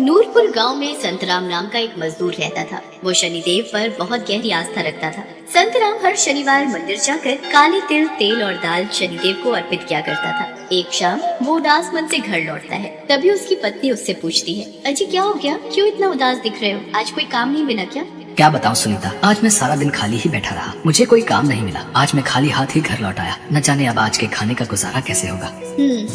नूरपुर गांव में संतराम नाम का एक मजदूर रहता था। वो शनिदेव पर बहुत गहरी आस्था रखता था। संतराम हर शनिवार मंदिर जाकर काले तिल, तेल और दाल शनिदेव को अर्पित किया करता था। एक शाम वो उदास मन से घर लौटता है। तभी उसकी पत्नी उससे पूछती है, अजी क्या हो गया, क्यों इतना उदास दिख रहे हो, आज कोई काम नहीं मिला क्या? क्या बताऊं सुनीता, आज मैं सारा दिन खाली ही बैठा रहा, मुझे कोई काम नहीं मिला। आज मैं खाली हाथ ही घर लौट आया। न जाने अब आज के खाने का गुजारा कैसे होगा।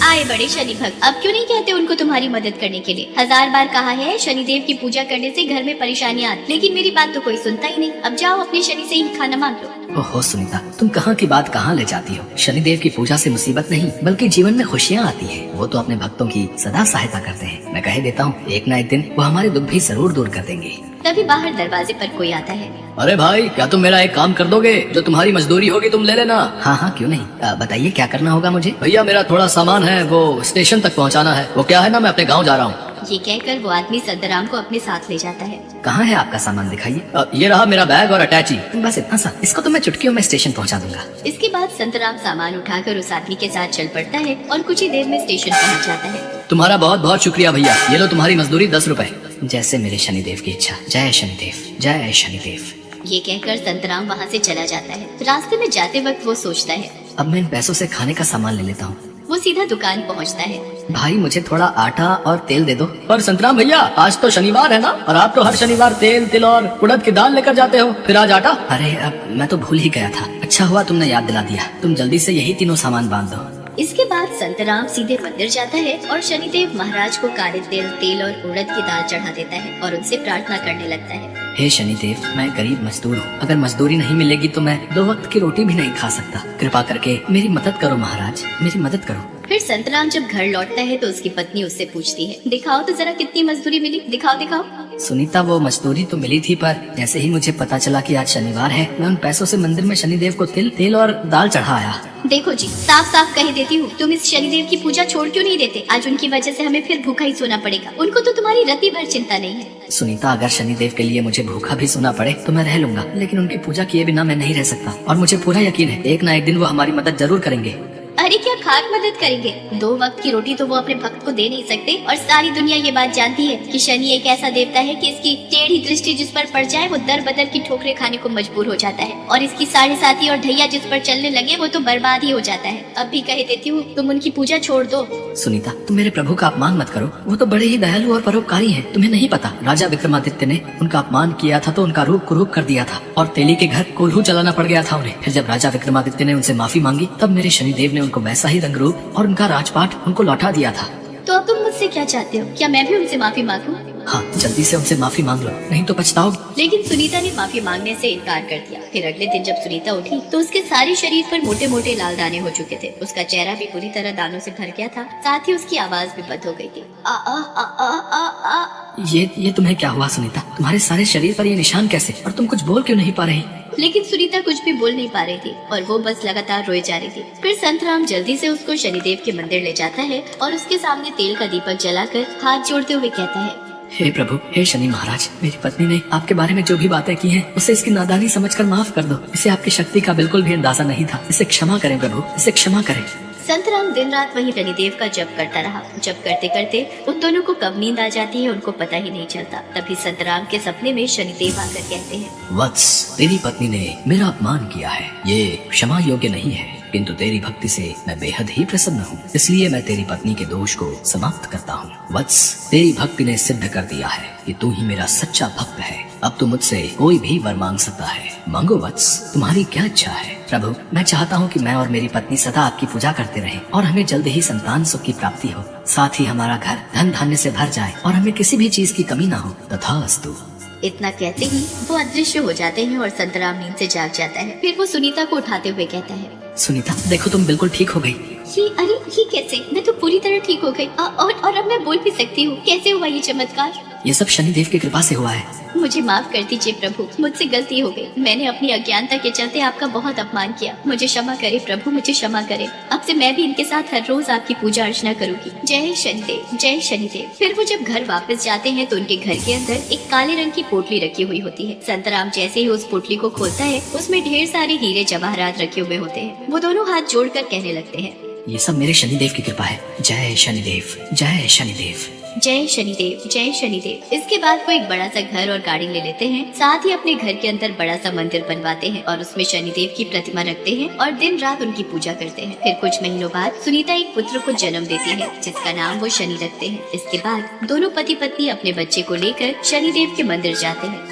आए बड़े शनि भक्त, अब क्यों नहीं कहते उनको तुम्हारी मदद करने के लिए? 1000 बार कहा है शनिदेव की पूजा करने से घर में परेशानियां आती, लेकिन मेरी बात तो कोई सुनता ही नहीं। अब जाओ अपने शनि से ही खाना मांग लो। ओहो सुनीता, तुम कहाँ की बात कहाँ ले जाती हो। शनिदेव की पूजा से मुसीबत नहीं बल्कि जीवन में खुशियाँ आती हैं। वो तो अपने भक्तों की सदा सहायता करते हैं। मैं कह देता हूँ एक न एक दिन वो हमारे दुख भी जरूर दूर कर देंगे। तभी बाहर दरवाजे पर कोई आता है। अरे भाई, क्या तुम मेरा एक काम कर दोगे? जो तुम्हारी मजदूरी होगी तुम ले लेना। हाँ हाँ क्यों नहीं, बताइए क्या करना होगा मुझे? भैया मेरा थोड़ा सामान है, वो स्टेशन तक पहुँचाना है। वो क्या है ना, मैं अपने गाँव जा रहा हूँ। ये कहकर वो आदमी संतराम को अपने साथ ले जाता है। कहाँ है आपका सामान, दिखाइए। ये रहा मेरा बैग और अटैची, बस इतना सा। इसको तो मैं चुटकियों में स्टेशन पहुँचा दूंगा। इसके बाद संतराम सामान उठाकर उस आदमी के साथ चल पड़ता है और कुछ ही देर में स्टेशन पहुँच जाता है। तुम्हारा बहुत बहुत शुक्रिया भैया, ये लो तुम्हारी मजदूरी 10 रुपए। जैसे मेरे शनिदेव की इच्छा। जय शनिदेव, जय शनिदेव। ये कहकर संतराम वहाँ से चला जाता है। रास्ते में जाते वक्त वो सोचता है, अब मैं इन पैसों से खाने का सामान ले लेता हूँ। वो सीधा दुकान पहुँचता है। भाई मुझे थोड़ा आटा और तेल दे दो। पर संतराम भैया, आज तो शनिवार है ना, और आप तो हर शनिवार तेल, तिल और उड़द की दाल लेकर जाते हो, फिर आज आटा? अरे अब मैं तो भूल ही गया था। अच्छा हुआ तुमने याद दिला दिया। तुम जल्दी से यही तीनों सामान बांध दो। इसके बाद संतराम सीधे मंदिर जाता है और शनिदेव महाराज को काले तिल, तेल और उड़द की दाल चढ़ा देता है और उनसे प्रार्थना करने लगता है। हे शनिदेव, मैं गरीब मजदूर हूँ। अगर मजदूरी नहीं मिलेगी तो मैं 2 वक्त की रोटी भी नहीं खा सकता। कृपा करके मेरी मदद करो महाराज, मेरी मदद करो। फिर संतराम जब घर लौटता है तो उसकी पत्नी उससे पूछती है, दिखाओ तो जरा कितनी मजदूरी मिली, दिखाओ दिखाओ। सुनीता, वो मजदूरी तो मिली थी, पर जैसे ही मुझे पता चला कि आज शनिवार है, मैं उन पैसों से मंदिर में शनिदेव को तिल, तेल और दाल चढ़ा आया। देखो जी, साफ साफ कह देती हूँ, तुम इस शनिदेव की पूजा छोड़ क्यों नहीं देते? आज उनकी वजह से हमें फिर भूखा ही सोना पड़ेगा। उनको तो तुम्हारी रत्ती भर चिंता नहीं है। सुनीता, अगर शनिदेव के लिए मुझे भूखा भी सोना पड़े तो मैं रह लूंगा, लेकिन उनकी पूजा किए बिना मैं नहीं रह सकता। और मुझे पूरा यकीन है एक न एक दिन वो हमारी मदद जरूर करेंगे। अरे क्या खाक मदद करेंगे? 2 वक्त की रोटी तो वो अपने भक्त को दे नहीं सकते, और सारी दुनिया ये बात जानती है कि शनि एक ऐसा देवता है कि इसकी टेढ़ी दृष्टि जिस पर पड़ जाए वो दर बदर की ठोकरें खाने को मजबूर हो जाता है, और इसकी 7.5 और ढैया जिस पर चलने लगे वो तो बर्बाद ही हो जाता है। अब भी कह देती हूँ, तुम उनकी पूजा छोड़ दो। सुनीता, तुम मेरे प्रभु का अपमान मत करो। वो तो बड़े ही दयालु और परोपकारी हैं। तुम्हें नहीं पता, राजा विक्रमादित्य ने उनका अपमान किया था तो उनका रूप कुरूप कर दिया था और तेली के घर कोल्हू चलाना पड़ गया था उन्हें। फिर जब राजा विक्रमादित्य ने उनसे माफी मांगी तब मेरे शनिदेव ने उनको वैसा ही रंग रूप और उनका राजपाट उनको लौटा दिया था। तो अब तुम मुझसे क्या चाहते हो? क्या मैं भी उनसे माफी मांगूं? हाँ, जल्दी से उनसे माफी मांग लो, नहीं तो पछताओगे। लेकिन सुनीता ने माफी मांगने से इनकार कर दिया। फिर अगले दिन जब सुनीता उठी तो उसके सारे शरीर पर मोटे मोटे लाल दाने हो चुके थे। उसका चेहरा भी पूरी तरह दानों से भर गया था, साथ ही उसकी आवाज भी बंद हो गई थी। आ आ आ आ आ आ। ये तुम्हें क्या हुआ सुनीता? तुम्हारे सारे शरीर पर ये निशान कैसे, और तुम कुछ बोल क्यों नहीं पा रही? लेकिन सुनीता कुछ भी बोल नहीं पा रही थी और वो बस लगातार रोए जा रही थी। फिर संतराम जल्दी से उसको शनिदेव के मंदिर ले जाता है और उसके सामने तेल का दीपक जलाकर हाथ जोड़ते हुए कहता है, हे प्रभु, हे शनि महाराज, मेरी पत्नी ने आपके बारे में जो भी बातें की हैं, उसे इसकी नादानी समझकर माफ कर दो। इसे आपकी शक्ति का बिल्कुल भी अंदाजा नहीं था। इसे क्षमा करें प्रभु, इसे क्षमा करें। संतराम दिन रात वही शनिदेव का जप करता रहा। जप करते करते उन दोनों को कब नींद आ जाती है उनको पता ही नहीं चलता। तभी संतराम के सपने में शनिदेव आकर कहते हैं, वत्स, तेरी पत्नी ने मेरा अपमान किया है, ये क्षमा योग्य नहीं है, किंतु तेरी भक्ति से मैं बेहद ही प्रसन्न हूँ, इसलिए मैं तेरी पत्नी के दोष को समाप्त करता हूँ। वत्स, तेरी भक्ति ने सिद्ध कर दिया है कि तू ही मेरा सच्चा भक्त है। अब तू मुझसे कोई भी वर मांग सकता है। मांगो वत्स, तुम्हारी क्या इच्छा है? प्रभु, मैं चाहता हूँ कि मैं और मेरी पत्नी सदा आपकी पूजा करते रहें और हमें जल्द ही संतान सुख की प्राप्ति हो। साथ ही हमारा घर धन धान्य से भर जाए और हमें किसी भी चीज की कमी ना हो। तथास्तु। इतना कहते ही वो अदृश्य हो जाते हैं और संतराम नींद से जाग जाता है। फिर वो सुनीता को उठाते हुए कहता है, सुनीता देखो, तुम बिल्कुल ठीक हो गई। अरे ये कैसे? मैं तो पूरी तरह ठीक हो गई और अब मैं बोल भी सकती हूँ। कैसे हुआ ये चमत्कार? ये सब शनिदेव की कृपा से हुआ है। मुझे माफ कर दीजिए प्रभु, मुझसे गलती हो गई। मैंने अपनी अज्ञानता के चलते आपका बहुत अपमान किया। मुझे क्षमा करे प्रभु, मुझे क्षमा करे। अब से मैं भी इनके साथ हर रोज आपकी पूजा अर्चना करूंगी। जय शनिदेव, जय शनिदेव। फिर वो जब घर वापस जाते हैं तो उनके घर के अंदर एक काले रंग की पोटली रखी हुई होती है। संतराम जैसे ही उस पोटली को खोलता है उसमें ढेर सारे हीरे जवाहरात रखे हुए होते हैं। वो दोनों हाथ जोड़कर कहने लगते हैं, ये सब मेरे शनिदेव की कृपा है। जय शनिदेव, जय शनिदेव। जय शनिदेव, जय शनिदेव। इसके बाद वो एक बड़ा सा घर और गाड़ी ले लेते हैं। साथ ही अपने घर के अंदर बड़ा सा मंदिर बनवाते हैं और उसमें शनिदेव की प्रतिमा रखते हैं और दिन रात उनकी पूजा करते हैं। फिर कुछ महीनों बाद सुनीता एक पुत्र को जन्म देती है जिसका नाम वो शनि रखते हैं। इसके बाद दोनों पति पत्नी अपने बच्चे को लेकर शनिदेव के मंदिर जाते हैं।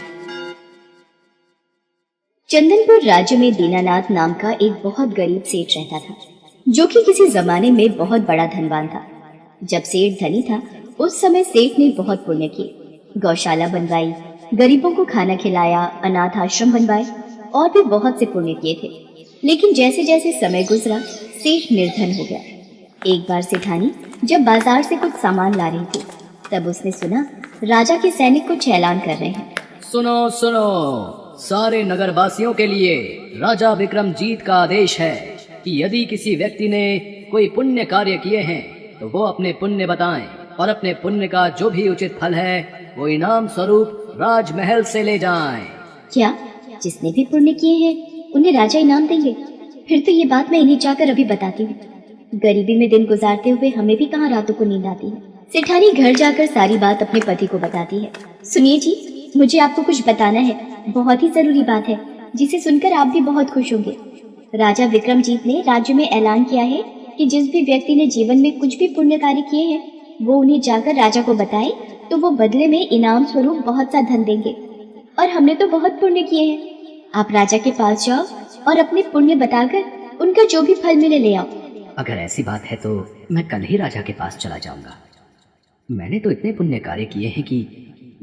चंदनपुर राज्य में दीनानाथ नाम का एक बहुत गरीब सेठ रहता था, जो कि किसी जमाने में बहुत बड़ा धनवान था। जब सेठ धनी था, उस समय सेठ ने बहुत पुण्य किए, गौशाला बनवाई, गरीबों को खाना खिलाया, अनाथ आश्रम बनवाए और भी बहुत से पुण्य किए थे। लेकिन जैसे जैसे समय गुजरा, सेठ निर्धन हो गया। एक बार सेठानी जब बाजार से कुछ सामान ला रही थी, तब उसने सुना राजा के सैनिक कुछ ऐलान कर रहे हैं। सुनो सुनो, सारे नगरवासियों के लिए राजा विक्रमजीत का आदेश है कि यदि किसी व्यक्ति ने कोई पुण्य कार्य किए हैं तो वो अपने पुण्य बताएं और अपने पुण्य का जो भी उचित फल है वो इनाम स्वरूप राजमहल से ले जाएं। क्या जिसने भी पुण्य किए हैं उन्हें राजा इनाम देंगे? फिर तो ये बात मैं इन्हें जाकर अभी बताती हूँ। गरीबी में दिन गुजारते हुए हमें भी कहाँ रातों को नींद आती है। सेठानी घर जाकर सारी बात अपने पति को बताती है। सुनिए जी, मुझे आपको कुछ बताना है, बहुत ही जरूरी बात है जिसे सुनकर आप भी बहुत खुश होंगे। राजा विक्रमजीत ने राज्य में ऐलान किया है कि जिस भी व्यक्ति ने जीवन में कुछ भी पुण्य कार्य किए हैं वो उन्हें जाकर राजा को बताए तो वो बदले में इनाम स्वरूप बहुत सा धन देंगे। और हमने तो बहुत पुण्य किए हैं। आप राजा के पास जाओ और अपने पुण्य बताकर उनका जो भी फल मिले ले आओ। अगर ऐसी बात है तो मैं कल ही राजा के पास चला जाऊंगा। मैंने तो इतने पुण्य कार्य किए हैं कि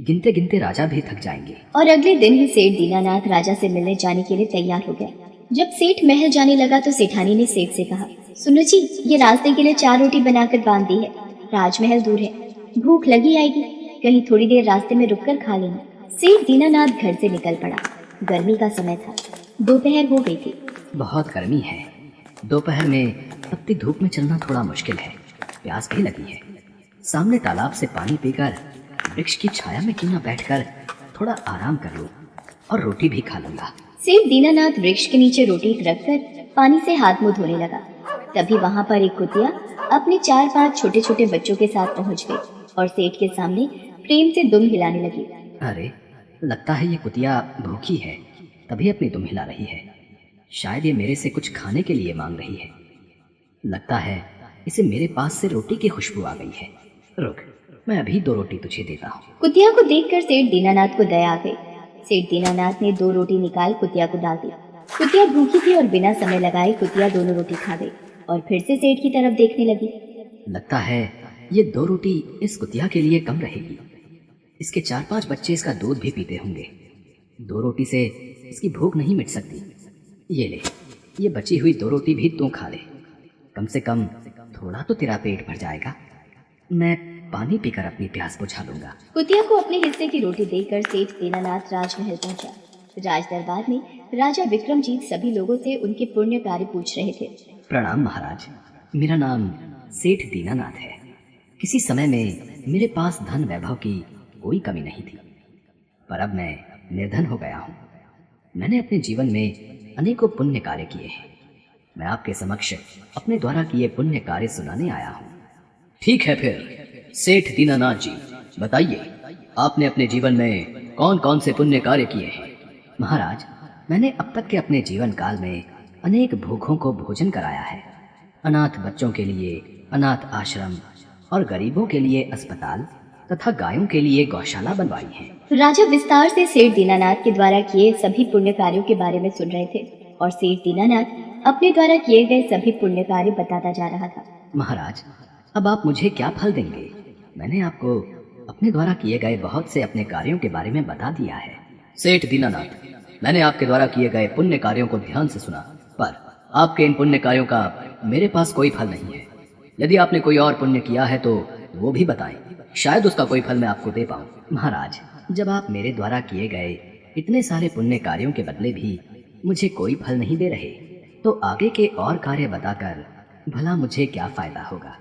गिनते गिनते राजा भी थक जाएंगे। और अगले दिन ही सेठ दीनानाथ राजा से मिलने जाने के लिए तैयार हो गया। जब सेठ महल जाने लगा तो सेठानी ने सेठ से कहा, सुनो जी, ये रास्ते के लिए 4 रोटी बनाकर बांध दी है। राजमहल दूर है, भूख लगी आएगी, कहीं थोड़ी देर रास्ते में रुककर खा लेना। सेठ दीनानाथ घर से निकल पड़ा। गर्मी का समय था, दोपहर हो गई थी। बहुत गर्मी है, दोपहर में तपती धूप में चलना थोड़ा मुश्किल है, प्यास भी लगी है। सामने तालाब से पानी पीकर वृक्ष की छाया में क्यों न बैठकर थोड़ा आराम कर लूं और रोटी भी खा लूंगा। सेठ दीनानाथ वृक्ष के नीचे रोटी रखकर पानी से हाथ मुंह धोने लगा। तभी वहां पर एक कुतिया अपने 4-5 छोटे छोटे बच्चों के साथ पहुंच गई और सेठ के सामने प्रेम से दुम हिलाने लगी। अरे, लगता है ये कुतिया भूखी है, तभी अपनी दुम हिला रही है। शायद ये मेरे से कुछ खाने के लिए मांग रही है। लगता है इसे मेरे पास से रोटी की खुशबू आ गई है। रुक, मैं अभी 2 रोटी तुझे देता हूँ। कुतिया को देखकर सेठ दीनानाथ को दया आ गई। सेठ दीनानाथ ने 2 रोटी निकाल कुतिया को डाल दी। कुतिया भूखी थी और बिना समय लगाए कुतिया दोनों रोटी खा गई और फिर से सेठ की तरफ देखने लगी। लगता है ये 2 रोटी इस कुतिया के लिए कम रहेगी। इसके 4-5 बच्चे इसका दूध भी पीते होंगे। 2 रोटी से इसकी भूख नहीं मिट सकती। ये ले, ये बची हुई 2 रोटी भी तू खा ले। कम से कम थोड़ा तो तेरा पेट भर जाएगा। मैं पानी पीकर अपनी प्यास बुझा लूंगा। कुतिया को अपने हिस्से की रोटी देकर सेठ दीनानाथ राजमहल पहुंचा। राज दरबार में राजा विक्रमजीत सभी लोगों से उनके पुण्य कार्य पूछ रहे थे। प्रणाम महाराज, मेरा नाम सेठ दीनानाथ है। किसी समय में मेरे पास धन वैभव की कोई कमी नहीं थी, पर अब मैं निर्धन हो गया हूँ। मैंने अपने जीवन में अनेकों पुण्य कार्य किए हैं। मैं आपके समक्ष अपने द्वारा किए पुण्य कार्य सुनाने आया हूँ। ठीक है फिर सेठ दीनानाथ जी, बताइए आपने अपने जीवन में कौन कौन से पुण्य कार्य किए हैं। महाराज, मैंने अब तक के अपने जीवन काल में अनेक भूखों को भोजन कराया है। अनाथ बच्चों के लिए अनाथ आश्रम और गरीबों के लिए अस्पताल तथा गायों के लिए गौशाला बनवाई है। राजा विस्तार से सेठ दीनानाथ के द्वारा किए सभी पुण्य कार्यों के बारे में सुन रहे थे और सेठ दीनानाथ अपने द्वारा किए गए सभी पुण्य कार्य बताता जा रहा था। महाराज, अब आप मुझे क्या फल देंगे? मैंने आपको अपने द्वारा किए गए बहुत से अपने कार्यों के बारे में बता दिया है। सेठ दीनानाथ, मैंने आपके द्वारा किए गए पुण्य कार्यों को ध्यान से सुना, पर आपके इन पुण्य कार्यों का मेरे पास कोई फल नहीं है। यदि आपने कोई और पुण्य किया है तो वो भी बताएं, शायद उसका कोई फल मैं आपको दे पाऊं। महाराज, जब आप मेरे द्वारा किए गए इतने सारे पुण्य कार्यों के बदले भी मुझे कोई फल नहीं दे रहे, तो आगे के और कार्य बताकर भला मुझे क्या फायदा होगा।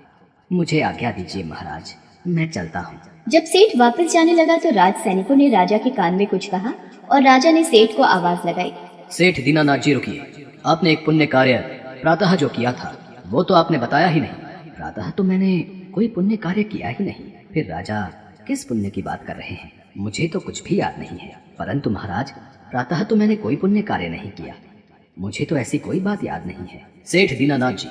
मुझे आज्ञा दीजिए महाराज, मैं चलता हूँ। जब सेठ वापस जाने लगा तो राज सैनिकों ने राजा के कान में कुछ कहा और राजा ने सेठ को आवाज लगाई। सेठ दीनानाथ जी, रुकिए। आपने एक पुण्य कार्य प्रातः जो किया था वो तो आपने बताया ही नहीं। प्रातः तो मैंने कोई पुण्य कार्य किया ही नहीं, फिर राजा किस पुण्य की बात कर रहे हैं? मुझे तो कुछ भी याद नहीं है। परंतु महाराज, प्रातः तो मैंने कोई पुण्य कार्य नहीं किया। मुझे तो ऐसी कोई बात याद नहीं है। सेठ दीनानाथ जी,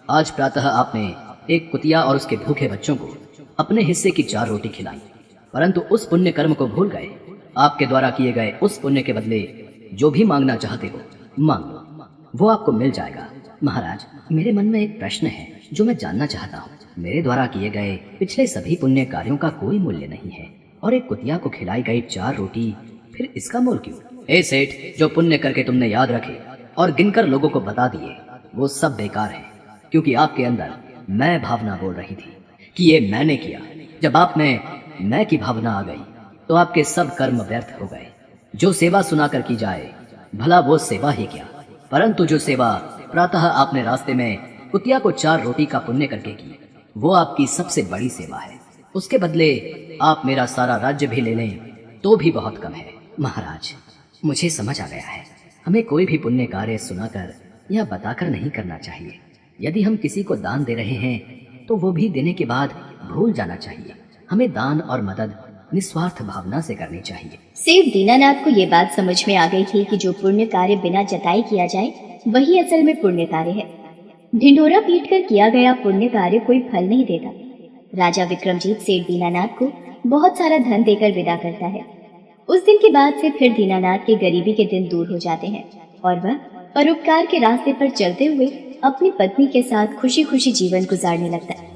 आज प्रातः आपने एक कुतिया और उसके भूखे बच्चों को अपने हिस्से की 4 रोटी खिलाई, परंतु उस पुण्य कर्म को भूल गए। आपके द्वारा किए गए उस पुण्य के बदले जो भी मांगना चाहते हो मांग लो, वो आपको मिल जाएगा। महाराज, मेरे मन में एक प्रश्न है जो मैं जानना चाहता हूँ। मेरे द्वारा किए गए पिछले सभी पुण्य कार्यों का कोई मूल्य नहीं है, और एक कुतिया को खिलाई गई 4 रोटी, फिर इसका मोल क्यों? ए सेठ, जो पुण्य करके तुमने याद रखे और गिनकर लोगों को बता दिए, वो सब बेकार है, क्योंकि आपके अंदर मैं भावना बोल रही थी कि ये मैंने किया। जब आप में मैं की भावना आ गई तो आपके सब कर्म व्यर्थ हो गए। जो सेवा सुनाकर की जाए, भला वो सेवा ही क्या, परंतु जो सेवा प्रातः आपने रास्ते में कुतिया को 4 रोटी का पुण्य करके की, वो आपकी सबसे बड़ी सेवा है। उसके बदले आप मेरा सारा राज्य भी ले लें तो भी बहुत कम है। महाराज, मुझे समझ आ गया है, हमें कोई भी पुण्य कार्य सुनाकर या बताकर नहीं करना चाहिए। यदि हम किसी को दान दे रहे हैं तो वो भी देने के बाद भूल जाना चाहिए। हमें दान और मदद निस्वार्थ भावना से करनी चाहिए। सेठ दीनानाथ को ये बात समझ में आ गई थी कि जो पुण्य कार्य बिना जताए किया जाए वही असल में पुण्य कार्य है। ढिंढोरा पीटकर किया गया पुण्य कार्य कोई फल नहीं देता। राजा विक्रमजीत सेठ दीनानाथ को बहुत सारा धन देकर विदा करता है। उस दिन के बाद से फिर दीनानाथ के गरीबी के दिन दूर हो जाते हैं और वह परोपकार के रास्ते पर चलते हुए अपनी पत्नी के साथ खुशी खुशी जीवन गुजारने लगता है।